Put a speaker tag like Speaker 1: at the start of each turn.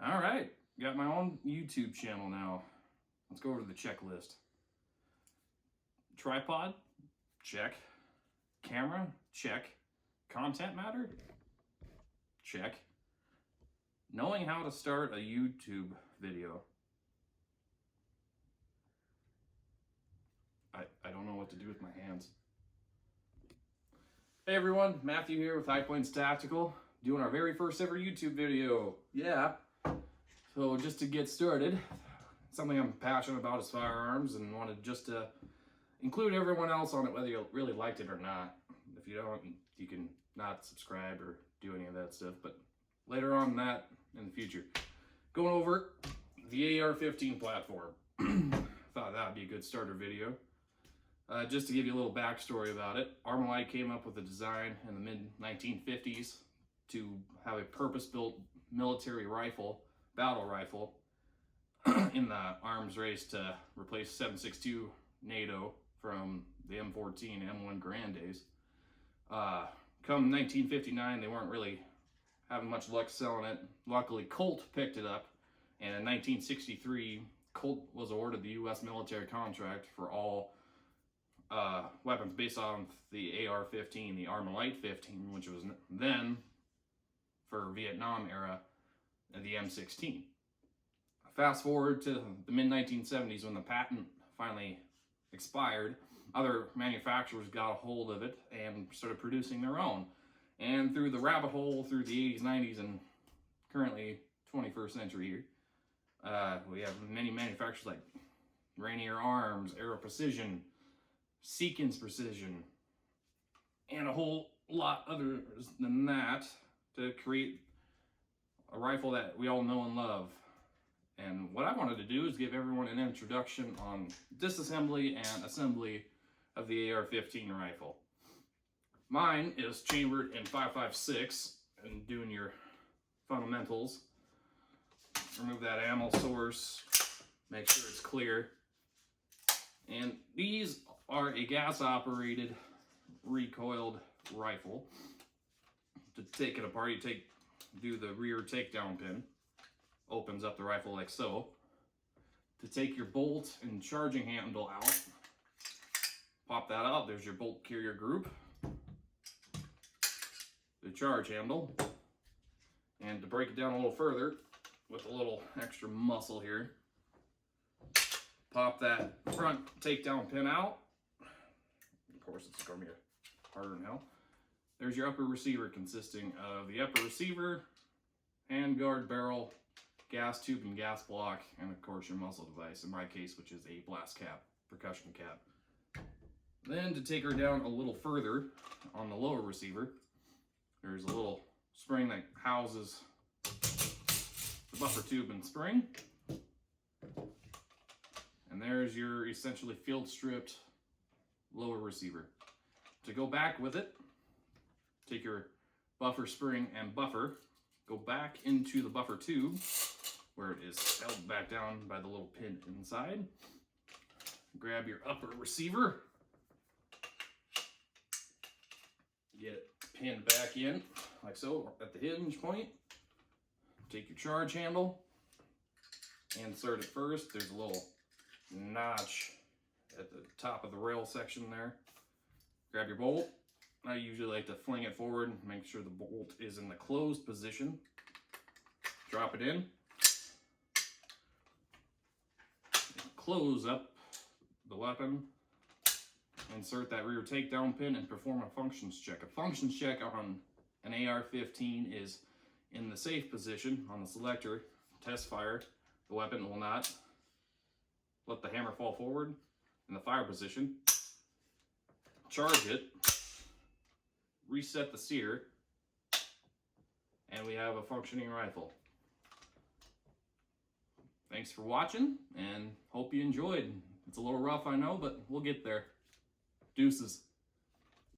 Speaker 1: All right, got my own YouTube channel now. Let's go over to the checklist. Tripod, check. Camera, check. Content matter, check. Knowing how to start a YouTube video. I don't know what to do with my hands. Hey everyone, Matthew here with High Plains Tactical, doing our very first ever YouTube video. Yeah. So just to get started, something I'm passionate about is firearms and wanted just to include everyone else on it, whether you really liked it or not. If you don't, you can not subscribe or do any of that stuff, but later on that in the future. Going over the AR-15 platform. Thought that would be a good starter video. Just to give you a little backstory about it, Armalite came up with a design in the mid-1950s to have a purpose-built military rifle, battle rifle, in the arms race to replace 7.62 NATO from the M14 M1 Grandes. Come 1959, they weren't really having much luck selling it. Luckily, Colt picked it up, and in 1963, Colt was awarded the U.S. military contract for all weapons based on the AR-15, the Armalite 15, which was then, for Vietnam era, the M16. Fast forward to the mid-1970s when the patent finally expired, other manufacturers got a hold of it and started producing their own. And through the rabbit hole, through the 80s, 90s, and currently 21st century here, we have many manufacturers like Rainier Arms, Aero Precision, Seekins Precision, and a whole lot other than that to create a rifle that we all know and love. And what I wanted to do is give everyone an introduction on disassembly and assembly of the AR-15 rifle. Mine is chambered in 5.56 and doing your fundamentals. Remove that ammo source, make sure it's clear. And these are a gas-operated, recoiled rifle. To take it apart, you do the rear takedown pin. Opens up the rifle like so. To take your bolt and charging handle out, pop that out. There's your bolt carrier group, the charge handle, and to break it down a little further with a little extra muscle here, pop that front takedown pin out. Of course, it's going to be harder than hell. There's your upper receiver, consisting of the upper receiver, handguard barrel, gas tube and gas block, and of course your muzzle device, in my case, which is a blast cap, percussion cap. Then to take her down a little further on the lower receiver, there's a little spring that houses the buffer tube and spring. And there's your essentially field stripped lower receiver. To go back with it, take your buffer spring and buffer, go back into the buffer tube where it is held back down by the little pin inside. Grab your upper receiver, get it pinned back in like so at the hinge point. Take your charge handle, insert it first. There's a little notch at the top of the rail section there. Grab your bolt. I usually like to fling it forward and make sure the bolt is in the closed position. Drop it in. Close up the weapon. Insert that rear takedown pin and perform a functions check. A functions check on an AR-15 is in the safe position on the selector. Test fire. The weapon will not let the hammer fall forward in the fire position. Charge it. Reset the sear. And we have a functioning rifle. Thanks for watching, and hope you enjoyed. It's a little rough, I know, but we'll get there. Deuces.